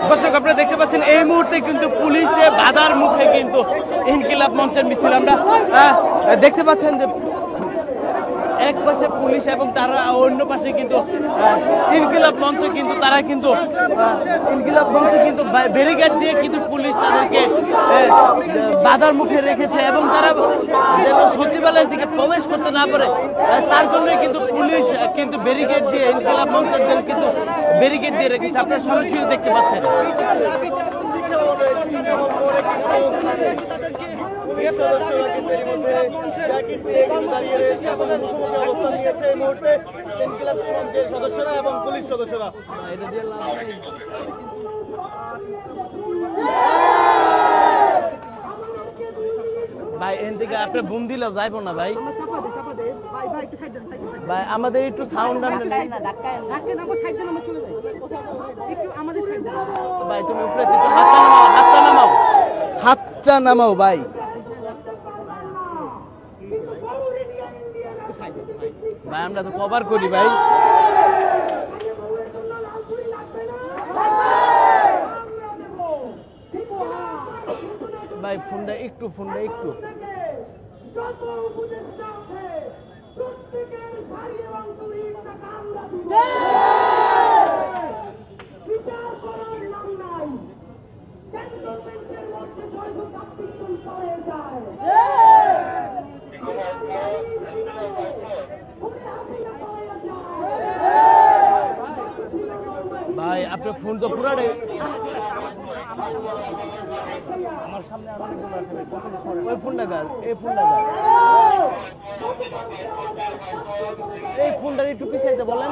দর্শক আপনারা দেখতে পাচ্ছেন এই মুহূর্তে কিন্তু পুলিশে বাধার মুখে কিন্তু ইনকিলাব মঞ্চের মিছিল আমরা দেখতে পাচ্ছেন যে এক পাশে পুলিশ এবং তারা অন্য পাশে কিন্তু ইনকিলাব মঞ্চ কিন্তু তারা কিন্তু ইনকিলাব মঞ্চে কিন্তু ব্যারিকেড দিয়ে কিন্তু পুলিশ তাদেরকে বাধার মুখে রেখেছে এবং তারা যেন সচিবালয়ের দিকে প্রবেশ করতে না পারে তার জন্যই কিন্তু পুলিশ কিন্তু ব্যারিকেড দিয়ে ইনকিলাব মঞ্চের জন্য কিন্তু ব্যারিকেড দিয়ে রেখেছে। আপনারা সরাসরি দেখতে পাচ্ছেন। সদস্যরা এবং পুলিশ সদস্যরা ভাই এখান থেকে আপনি বুম দিলে যাইবো না ভাই, ভাই আমাদের একটু সাউন্ড ভাই, তুমি উপরে হাতটা নামাও, হাতটা নামাও ভাই। ভাই আমরা তো কভার করি ভাই। ভাই ফোনটা একটু ভাই আপনার ফোন তো পুরাটাই আমার সামনে ওই ফোনটা গার, এই ফোনটা গার, এই ফোনটা একটু পিছাইতে বলেন।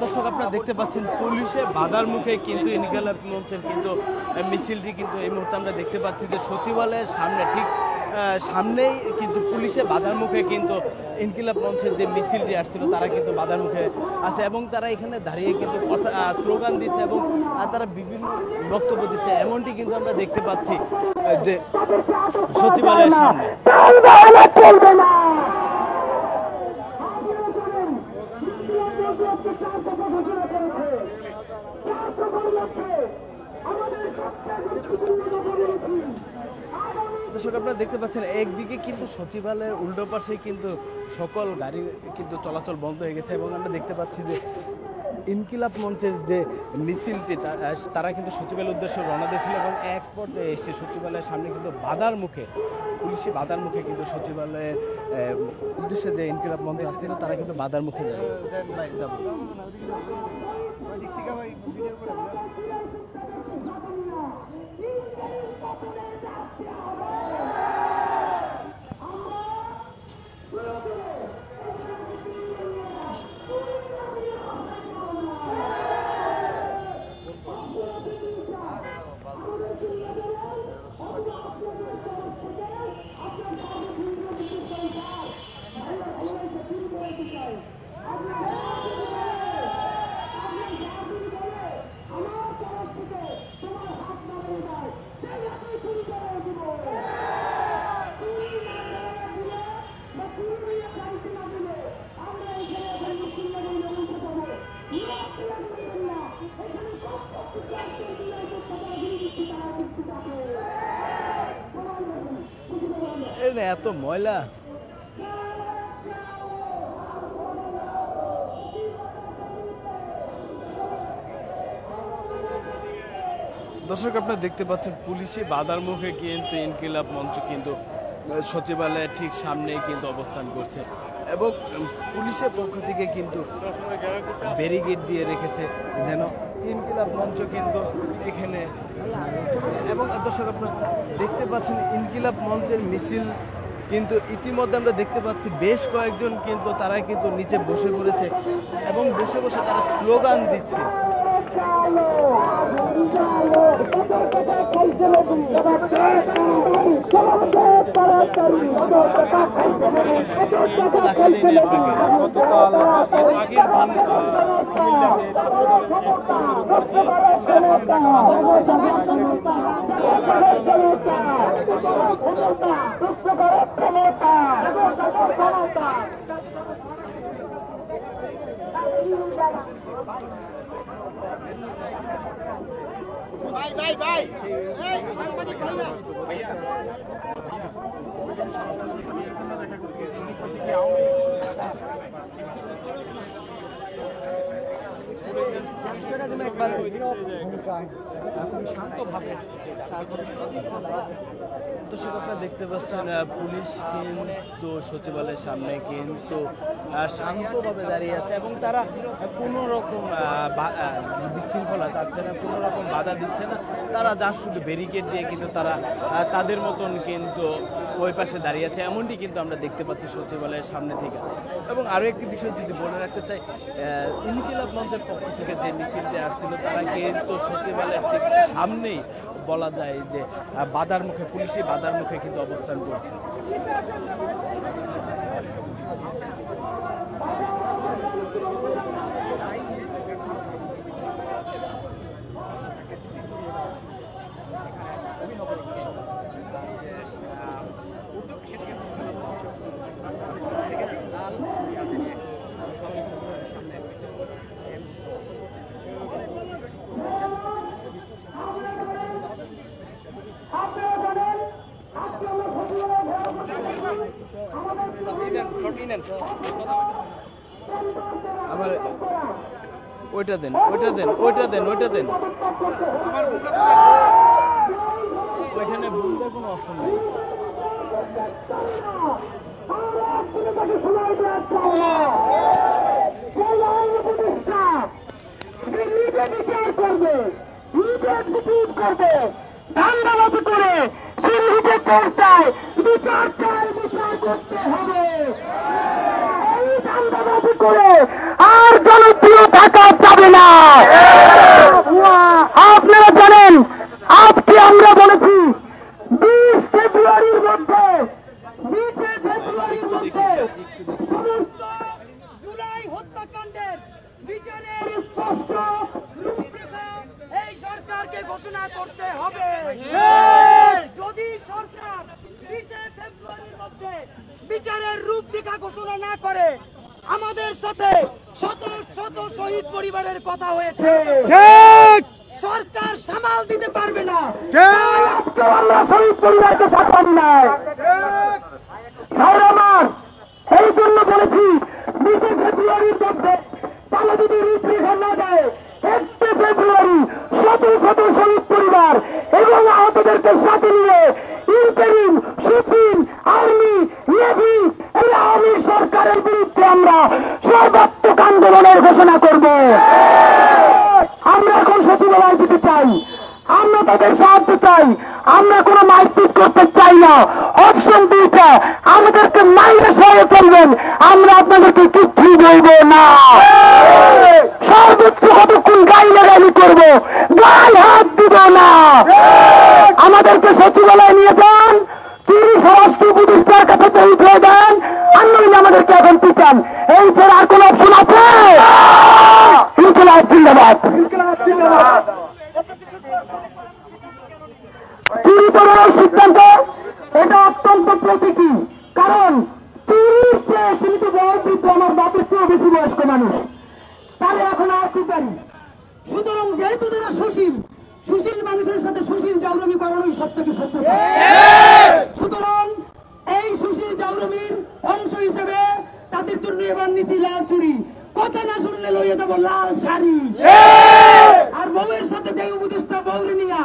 দর্শক আপনারা দেখতে পাচ্ছেন পুলিশের বাধার মুখে কিন্তু ইনকিলাব মঞ্চের কিন্তু মিছিলটি কিন্তু এই মুহূর্তে আমরা দেখতে পাচ্ছি যে সচিবালয়ের সামনে ঠিক সামনেই কিন্তু পুলিশের বাধার মুখে কিন্তু ইনকিলাব মঞ্চের যে মিছিলটি আসছিল তারা কিন্তু বাধার মুখে আছে এবং তারা এখানে দাঁড়িয়ে কিন্তু কথা স্লোগান দিচ্ছে এবং তারা বিভিন্ন বক্তব্য দিচ্ছে, এমনটি কিন্তু আমরা দেখতে পাচ্ছি যে সচিবালয়ের সামনে। দর্শক আপনারা দেখতে পাচ্ছেন একদিকে কিন্তু সচিবালয়ের উল্টো পাশে কিন্তু সকল গাড়ি কিন্তু চলাচল বন্ধ হয়ে গেছে এবং আমরা দেখতে পাচ্ছি যে ইনকিলাব মঞ্চের যে মিছিলটি তারা কিন্তু সচিবালয়ের উদ্দেশ্যে রওনা দিয়েছিল এবং এক পর্যায়ে এসে সচিবালয়ের সামনে কিন্তু বাধার মুখে পুলিশি বাধার মুখে কিন্তু সচিবালয়ের উদ্দেশ্যে যে ইনকিলাব মঞ্চ আসছিল তারা কিন্তু বাধার মুখে যাবে। এত ময়লা দর্শক আপনারা দেখতে পাচ্ছেন পুলিশি বাধার মুখে কিন্তু ইনকিলাব মঞ্চ কিন্তু সচিবালয়ের ঠিক সামনেই কিন্তু অবস্থান করছে এবং পুলিশের পক্ষ থেকে কিন্তু ব্যারিকেড দিয়ে রেখেছে যেন ইনকিলাব মঞ্চ কিন্তু এখানে এবং দর্শক আপনারা দেখতে পাচ্ছেন ইনকিলাব মঞ্চের মিছিল কিন্তু ইতিমধ্যে আমরা দেখতে পাচ্ছি বেশ কয়েকজন কিন্তু তারা কিন্তু নিচে বসে পড়েছে এবং বসে বসে তারা স্লোগান দিচ্ছে। দর্শক আপনারা দেখতে পাচ্ছেন পুলিশ কিন্তু সচিবালয়ের সামনে কিন্তু শান্তভাবে দাঁড়িয়ে আছে এবং তারা কোনো রকম বিশৃঙ্খলা চাচ্ছে না, কোনো রকম বাধা দিচ্ছে না। তারা যা শুধু ব্যারিকেড দিয়ে কিন্তু তারা তাদের মতন কিন্তু ওই পাশে দাঁড়িয়ে আছে, এমনটি কিন্তু আমরা দেখতে পাচ্ছি সচিবালয়ের সামনে থেকে। এবং আরও একটি বিষয় যদি বলে রাখতে চাই, ইনকিলাব মঞ্চের পক্ষ থেকে যে মিছিলটি আসছিল তারা কিন্তু সচিবালয়ের ঠিক সামনেই বলা যায় যে বাধার মুখে, পুলিশি বাধার মুখে কিন্তু অবস্থান করছে। আমার ওইটা দেন, ওইটা দেন, ওইটা দেন, ওইটা দেন। ওইখানে বুঝতে কোনো অপশন নেই। ধান্দাবাজি করে সিন্ধুকে কোর্টায় বিচার চাই, বিচার করতে হবে। এই ধান্দাবাজি করে আর জনপ্রিয় থাকা যাবে না। আপনারা জানেন আজকে আমরা বলেছি 20 ফেব্রুয়ারির মধ্যে, 20 ফেব্রুয়ারির মধ্যে সমস্ত জুলাই হত্যাকাণ্ডের বিচারের স্পষ্ট রূপরেখা এই সরকারকে ঘোষণা করতে হবে। যদি সরকার 20 ফেব্রুয়ারির মধ্যে বিচারের রূপরেখা ঘোষণা না করে, আমাদের সাথে শত শত শহীদ পরিবারের কথা হয়েছে, সরকার সামাল দিতে পারবে না। আজকে আমরা শহীদ পরিবারকে সাথে নাই, এই জন্য বলেছি 20 ফেব্রুয়ারির মধ্যে তাহলে যদি রূপরেখা না দেয়, 1 ফেব্রুয়ারি শত শত শহীদ পরিবার এবং আহতদেরকে সাথে নিয়ে ইন্টারিম, সুপ্রিম, আর্মি, নেভি, এই আওয়ামী সরকারের বিরুদ্ধে আমরা সর্বাত্মক আন্দোলনের ঘোষণা করব। আমরা এখন সচিবালয় দিতে চাই, আমরা তাদের সাহায্য চাই, আমরা কোনো মারপিট করতে চাই না। অপশন 2টা, আমাদেরকে মাইরে সরে চলবেন, আমরা আপনাদেরকে কিচ্ছু বলবো না। সর্বোচ্চ কতক্ষণ গাইলাগাইলি করবো, গায়ে হাত দিব না। আমাদেরকে সচিবালয় নিয়ে যান, তিনি স্বরাষ্ট্র উপদেষ্টার কাছে পৌঁছে দেন, আর নইলে আমাদেরকে এখন পিটান। এই ছাড়া আর কোন অপশন আছে? ইনকিলাব জিন্দাবাদ। চুরি করার সিদ্ধান্ত এটা অত্যন্ত প্রতীকী, কারণ চুরির চেয়ে কিন্তু বয়বৃদ্ধ আমার বাপের চেয়েও বেশি বয়স্ক মানুষ, তাহলে এখন আর কি পারি। সুতরাং যেহেতু তারা সুশীল মানুষের সাথে সুশীল জাউরমি করানোই সব থেকে সত্য। সুতরাং এই সুশীল জাউরমির অংশ হিসেবে তাদের জন্য এবার নিচি লাল চুরি, কথা না শুনলে লইয়ে দেবো লাল শাড়ি। আর বউয়ের সাথে যে উপদেষ্টা বউরে নিয়া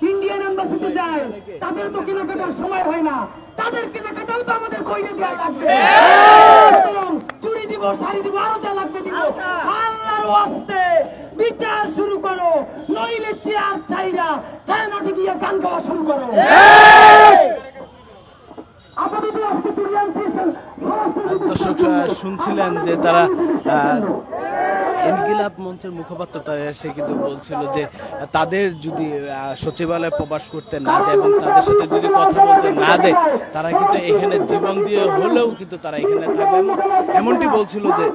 ইন্ডিয়ান এম্বাসিতে যায়, তাদের তো কেনাকাটার সময় হয় না, তাদের কেনাকাটাও তো আমাদের কইরে দেওয়া লাগবে। চুরি দিব, শাড়ি দিব, আরো যা লাগবে দিব। আল্লাহর ওয়াস্তে বিচার শুরু করো, নইলে চেয়ার ছাইরা ছায়ানটে গিয়ে গান গাওয়া শুরু করো। দর্শক শুনছিলেন যে তারা ইনকিলাব মঞ্চের মুখপাত্র তারা সে কিন্তু বলছিল যে তাদের যদি সচিবালয়ে প্রবেশ করতে না দেয় এবং তাদের সাথে যদি কথা বলতে না না দেয় তারা কিন্তু এখানে জীবন দিয়ে হলেও কিন্তু তারা এখানে থাকবে। এমনটি বলছিল যে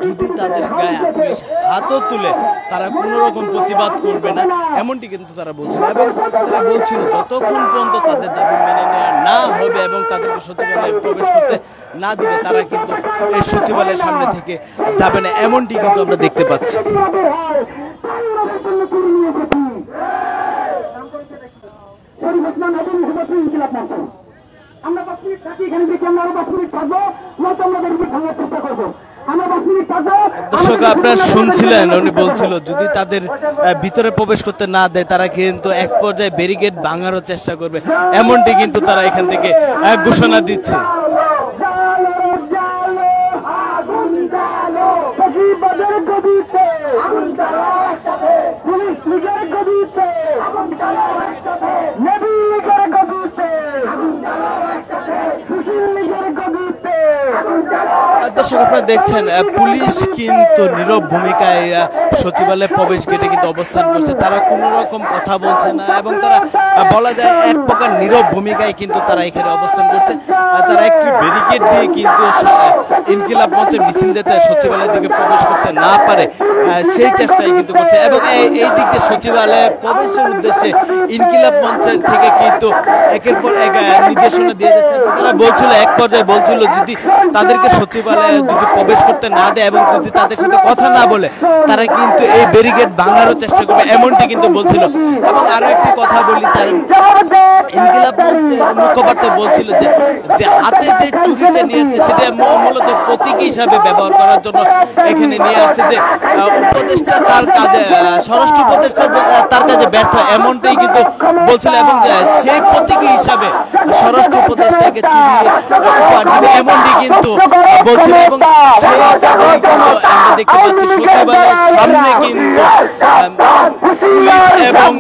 যদি তাদের গায়ে পুলিশ হাতও তুলে তারা কোনো রকম প্রতিবাদ করবে না, এমনটি কিন্তু তারা বলছিল। এবং তারা বলছিল যতক্ষণ পর্যন্ত তাদের দাবি মেনে নেওয়া না হবে এবং তাদেরকে সচিবালয়ে প্রবেশ করতে না দিবে তারা কিন্তু এই সচিবালয়ের সামনে থেকে যাবে না, এমনটি কিন্তু আমরা দেখতে পাচ্ছি। দর্শক আপনারা শুনছিলেন উনি বলছিল যদি তাদের ভিতরে প্রবেশ করতে না দেয় তারা কিন্তু এক পর্যায়ে ব্যারিকেড ভাঙারও চেষ্টা করবে, এমনটি কিন্তু তারা এখান থেকে ঘোষণা দিচ্ছে। দর্শক আপনারা দেখছেন পুলিশ কিন্তু নীরব ভূমিকায় সচিবালয়ে প্রবেশ গেটে কিন্তু অবস্থান করছে, তারা কোনো রকম কথা বলছে না এবং তারা বলা যায় এক প্রকার নীরব ভূমিকায় কিন্তু তারা এখানে অবস্থান করছে। তারা একটি ব্যারিকেড দিয়ে কিন্তু ইনকিলাব মঞ্চের মিছিল যাতে সচিবালয়ের দিকে প্রবেশ করতে না পারে সেই চেষ্টাই কিন্তু করছে এবং এই দিক দিয়ে সচিবালয়ে প্রবেশের উদ্দেশ্যে ইনকিলাব মঞ্চের থেকে কিন্তু একের পর এক নির্দেশনা দিয়ে যাচ্ছে। তারা বলছিল এক পর্যায়ে বলছিল যদি তাদেরকে সচিবালয়ে যদি প্রবেশ করতে না দেয় এবং যদি তাদের সাথে কথা না বলে তারা কিন্তু এই ব্যারিকেড ভাঙারও চেষ্টা করবে, এমনটি কিন্তু বলছিল। এবং আরো একটি কথা বলি, তার ইনকিলাব মঞ্চের মুখপাত্র বলছিল যে হাতে যে চুরিটা নিয়ে আসছে সেটা মূলত প্রতীক হিসাবে ব্যবহার করার জন্য এখানে নিয়ে আসছে, যে উপদেষ্টা তার কাজে স্বরাষ্ট্র উপদেষ্টা তার কাজে ব্যর্থ, এমনটাই কিন্তু বলছিল এবং সেই প্রতীক হিসাবে স্বরাষ্ট্র উপদেষ্টাকে চুরি উপহার দিবে, এমনটি কিন্তু বলছিল। এবং সেই কাজে কিন্তু আমরা দেখতে পাচ্ছি সচিবালয়ের সামনে কিন্তু পুলিশ এবং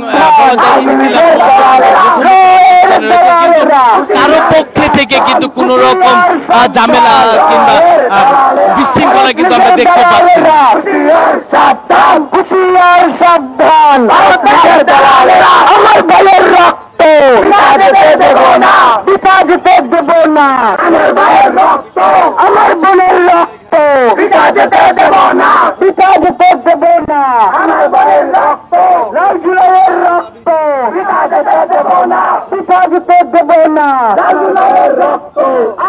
কারো পক্ষে থেকে কিন্তু কোন রকম ঝামেলা কিংবা বিশৃঙ্খলা কিন্তু আমরা দেখতে পাচ্ছি। সাবধান আমার ভাইয়ের রক্ত দেব না, পিতা যেতে দেব না, আমার ভাইয়ের রক্ত আমার বোনের রক্ত পিতা যেতে দেব না, পিতা যেতে দেব না, আমার ভাইয়ের রক্ত রাজুলাইয়ের রক্ত পিতা যেতে দেব না, পিতা যেতে দেব না, রাজুলাইয়ের রক্ত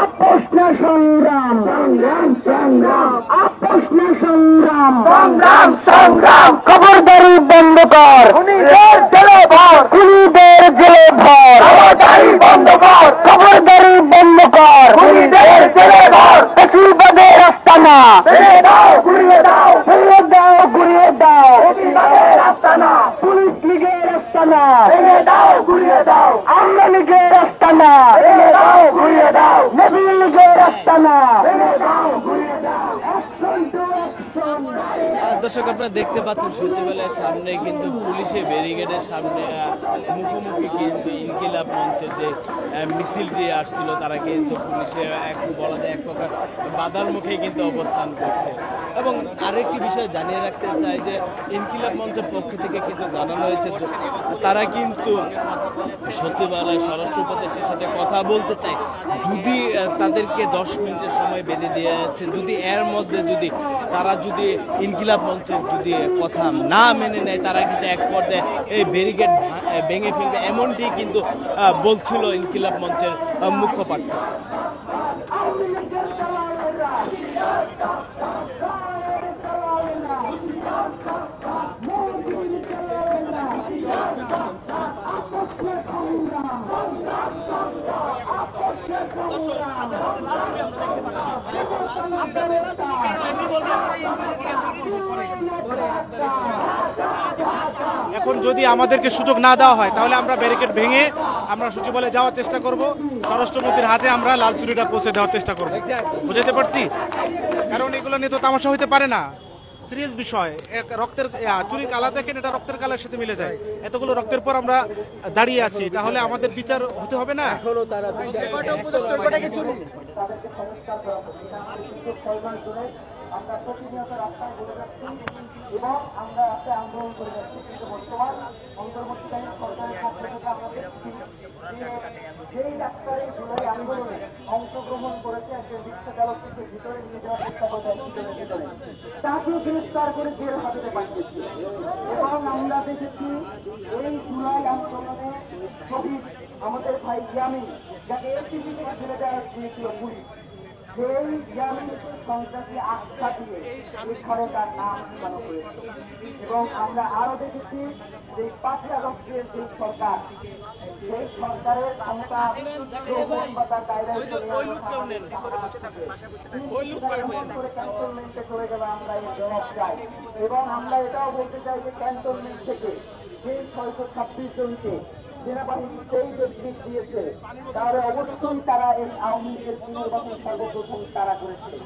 আপোষ না সংগ্রাম, সংগ্রাম সংগ্রাম আপোষ না সংগ্রাম, সংগ্রাম সংগ্রাম খবরদারি বন্ধ কর, খুনিদের জেলে ভর, খুনিদের জেলে ভর, খবরদারি বন্ধ কর, খবরদারি বন্ধ কর, খুনিদের জেলে ভর, বেশিরভাগের আস্তানা ফিরিয়ে দাও, ঘুরিয়ে দাও, ফিরিয়ে দাও, ঘুরিয়ে দাও, বেশিরভাগের আস্তানা পুলিশ লীগের আস্তানা ফিরিয়ে দাও, ঘুরিয়ে দাও, আমরা লীগের আস্তানা ফিরিয়ে দাও, ঘুরিয়ে দাও, নবী লীগের আস্তানা ফিরিয়ে দাও, ঘুরিয়ে দাও। দর্শক আপনারা দেখতে পাচ্ছেন সচিবালয়ের সামনে কিন্তু পুলিশের ব্যারিকেডের সামনে মুখোমুখি কিন্তু ইনকিলাব মঞ্চের যে মিছিলটি আসছিল তারা কিন্তু পুলিশের বলা যায় এক প্রকার বাধার মুখে কিন্তু অবস্থান করছে। এবং আরেকটি বিষয় জানিয়ে রাখতে চাই যে ইনকিলাব মঞ্চের পক্ষ থেকে কিন্তু জানানো হয়েছে তারা কিন্তু সচিবালয় স্বরাষ্ট্র উপদেষ্টার সাথে কথা বলতে চায়, যদি তাদেরকে 10 মিনিটের সময় বেঁধে দিয়েছে, যদি এর মধ্যে যদি তারা যদি ইনকিলাব মঞ্চের যদি কথা না মেনে নেয় তারা কিন্তু এক পর্যায়ে এই ব্যারিকেড ভেঙে ফেলবে, এমনটি কিন্তু বলছিল ইনকিলাব মঞ্চের মুখপাত্র। এখন যদি আমাদেরকে সুযোগ না দেওয়া হয় তাহলে আমরা ব্যারিকেড ভেঙে আমরা সচিবালয়ে যাওয়ার চেষ্টা করব, স্বরাষ্ট্রমন্ত্রীর হাতে আমরা লাল চুরিটা পৌঁছে দেওয়ার চেষ্টা করব। বুঝাতে পারছি? কারণ এগুলো নিয়ে তো তামাশা হইতে পারে না, সিরিয়াস বিষয়। রক্তের চুরি কালা দেখেন, এটা রক্তের কালার সাথে মিলে যায়। এতগুলো রক্তের পর আমরা দাঁড়িয়ে আছি, তাহলে আমাদের বিচার হতে হবে না? আমরা প্রতিনিয়ত রাস্তায় ঘুরে যাচ্ছি এবং আমরা একটা আন্দোলন করে যাচ্ছি, কিন্তু বর্তমান অন্তর্বর্তীকালীন সরকারের পক্ষ থেকে আমরা যেই ডাক্তার এই জুলাই আন্দোলনে অংশগ্রহণ করেছে একজন রিক্সা চালককে ভিতরে নিয়ে যাওয়ার চেষ্টা করেছে ভিতরে তাকে গ্রেফতার করে জেল হাজতে পাঠিয়েছে। এবং আমরা দেখেছি এই জুলাই আন্দোলনে শহীদ আমাদের ভাই জামিন, যাকে এসিবি থেকে ফেলে দেওয়া দিয়েছিল পুলিশ, সেই জামিন সন্ত্রাসী আখ্যা দিয়ে এখানে তার নাম ঠিকানো হয়েছে। এবং আমরা আরো দেখেছি যে 5 আগস্টের যে সরকার, সেই সরকারের ক্ষমতা তার দায়িত্ব ক্যান্টনমেন্টে চলে গেলে আমরা এই জবাব চাই। এবং আমরা এটাও বলতে চাই যে ক্যান্টনমেন্ট থেকে যে 626 জনকে সেনাবাহিনী সেই ব্যক্তি দিয়েছে, তাহলে অবশ্যই তারা এই আওয়ামী লীগের পুনর্বাসন সর্বপ্রথম তারা করেছে।